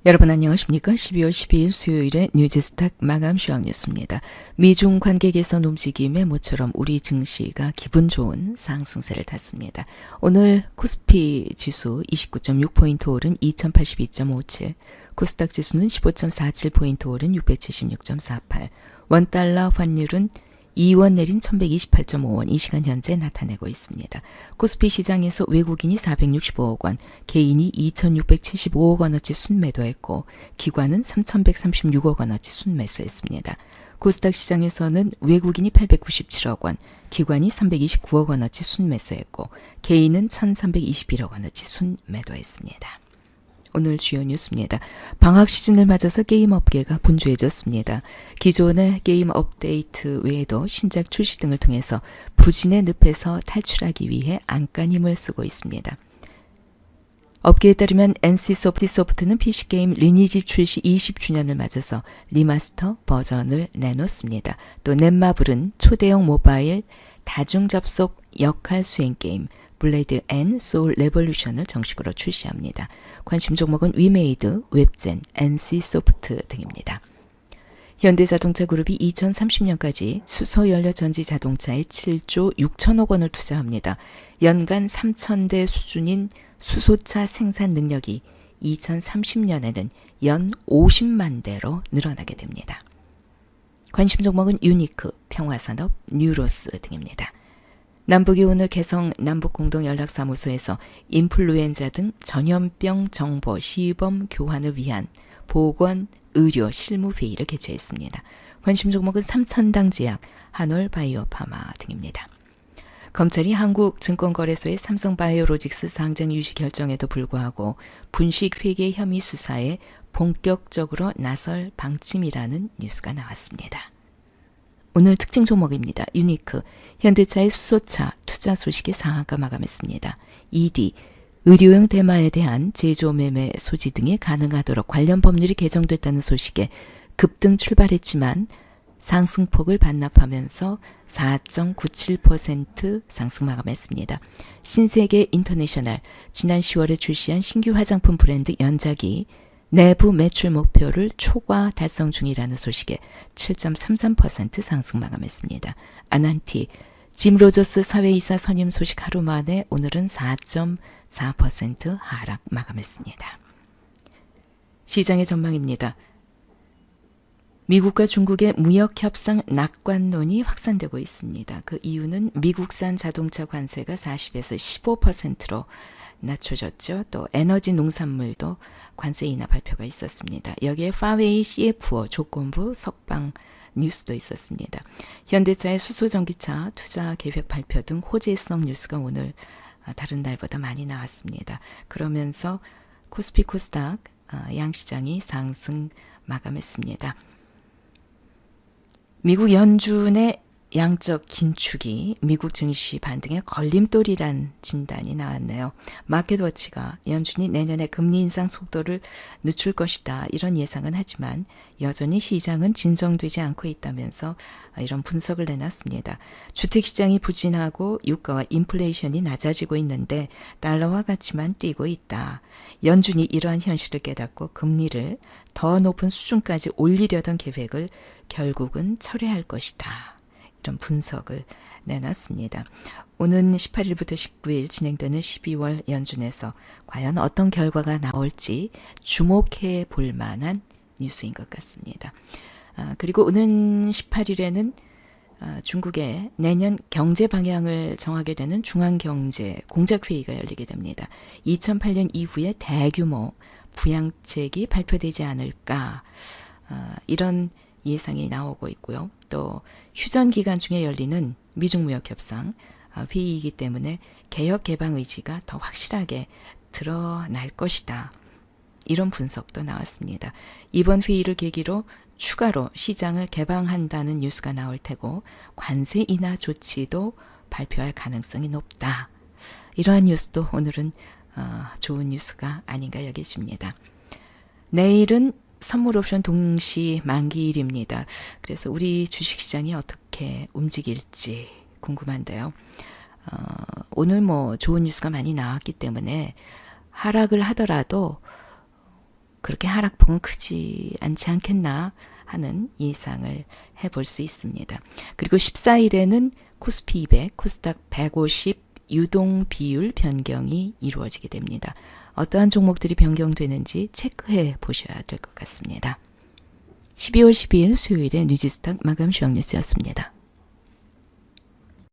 여러분 안녕하십니까? 12월 12일 수요일의 뉴지스탁 마감 시황 뉴스입니다. 미중 관계 개선 움직임에 모처럼 우리 증시가 기분 좋은 상승세를 탔습니다. 오늘 코스피 지수 29.6포인트 오른 2082.57, 코스닥 지수는 15.47포인트 오른 676.48, 원달러 환율은 2원 내린 1128.5원 이 시간 현재 나타내고 있습니다. 코스피 시장에서 외국인이 465억 원, 개인이 2675억 원어치 순매도했고 기관은 3136억 원어치 순매수했습니다. 코스닥 시장에서는 외국인이 897억 원, 기관이 329억 원어치 순매수했고 개인은 1321억 원어치 순매도했습니다. 오늘 주요 뉴스입니다. 방학 시즌을 맞아서 게임 업계가 분주해졌습니다. 기존의 게임 업데이트 외에도 신작 출시 등을 통해서 부진의 늪에서 탈출하기 위해 안간힘을 쓰고 있습니다. 업계에 따르면 NC소프트는 PC게임 리니지 출시 20주년을 맞아서 리마스터 버전을 내놓습니다. 또 넷마블은 초대형 모바일 다중접속 역할 수행 게임 블레이드 앤 소울 레볼루션을 정식으로 출시합니다. 관심 종목은 위메이드, 웹젠, NC소프트 등입니다. 현대자동차 그룹이 2030년까지 수소연료 전지 자동차에 7조 6천억 원을 투자합니다. 연간 3,000대 수준인 수소차 생산 능력이 2030년에는 연 50만 대로 늘어나게 됩니다. 관심 종목은 유니크, 평화산업, 뉴로스 등입니다. 남북이 오늘 개성 남북공동연락사무소에서 인플루엔자 등 전염병 정보 시범 교환을 위한 보건, 의료, 실무회의를 개최했습니다. 관심 종목은 삼천당제약, 한올바이오파마 등입니다. 검찰이 한국증권거래소의 삼성바이오로직스 상장 유지 결정에도 불구하고 분식회계 혐의 수사에 본격적으로 나설 방침이라는 뉴스가 나왔습니다. 오늘 특징 종목입니다. 유니크, 현대차의 수소차 투자 소식이 상한가 마감했습니다. ED, 의료용 대마에 대한 제조 매매 소지 등이 가능하도록 관련 법률이 개정됐다는 소식에 급등 출발했지만 상승폭을 반납하면서 4.97% 상승 마감했습니다. 신세계 인터내셔널, 지난 10월에 출시한 신규 화장품 브랜드 연작이 내부 매출 목표를 초과 달성 중이라는 소식에 7.33% 상승 마감했습니다. 아난티, 짐 로저스 사회이사 선임 소식 하루 만에 오늘은 4.4% 하락 마감했습니다. 시장의 전망입니다. 미국과 중국의 무역협상 낙관론이 확산되고 있습니다. 그 이유는 미국산 자동차 관세가 40에서 15%로 낮춰졌죠. 또 에너지 농산물도 관세 인하 발표가 있었습니다. 여기에 파웨이 CFO 조건부 석방 뉴스도 있었습니다. 현대차의 수소전기차 투자 계획 발표 등 호재성 뉴스가 오늘 다른 날보다 많이 나왔습니다. 그러면서 코스피 코스닥 양시장이 상승 마감했습니다. 미국 연준의 양적 긴축이 미국 증시 반등에 걸림돌이란 진단이 나왔네요. 마켓워치가 연준이 내년에 금리 인상 속도를 늦출 것이다 이런 예상은 하지만 여전히 시장은 진정되지 않고 있다면서 이런 분석을 내놨습니다. 주택시장이 부진하고 유가와 인플레이션이 낮아지고 있는데 달러와 가치만 뛰고 있다. 연준이 이러한 현실을 깨닫고 금리를 더 높은 수준까지 올리려던 계획을 결국은 철회할 것이다. 이런 분석을 내놨습니다. 오는 18일부터 19일 진행되는 12월 연준에서 과연 어떤 결과가 나올지 주목해 볼 만한 뉴스인 것 같습니다. 그리고 오는 18일에는 중국의 내년 경제 방향을 정하게 되는 중앙경제 공작회의가 열리게 됩니다. 2008년 이후에 대규모 부양책이 발표되지 않을까 이런 예상이 나오고 있고요. 또 휴전 기간 중에 열리는 미중무역협상 회의이기 때문에 개혁 개방 의지가 더 확실하게 드러날 것이다. 이런 분석도 나왔습니다. 이번 회의를 계기로 추가로 시장을 개방한다는 뉴스가 나올 테고 관세 인하 조치도 발표할 가능성이 높다. 이러한 뉴스도 오늘은 좋은 뉴스가 아닌가 여겨집니다. 내일은 선물 옵션 동시 만기일입니다. 그래서 우리 주식시장이 어떻게 움직일지 궁금한데요. 오늘 좋은 뉴스가 많이 나왔기 때문에 하락을 하더라도 그렇게 하락폭은 크지 않지 않겠나 하는 예상을 해볼 수 있습니다. 그리고 14일에는 코스피 200, 코스닥 150 유동 비율 변경이 이루어지게 됩니다. 어떠한 종목들이 변경되는지 체크해 보셔야 될 것 같습니다. 12월 12일 수요일에 뉴지스탁 마감 주요 뉴스였습니다.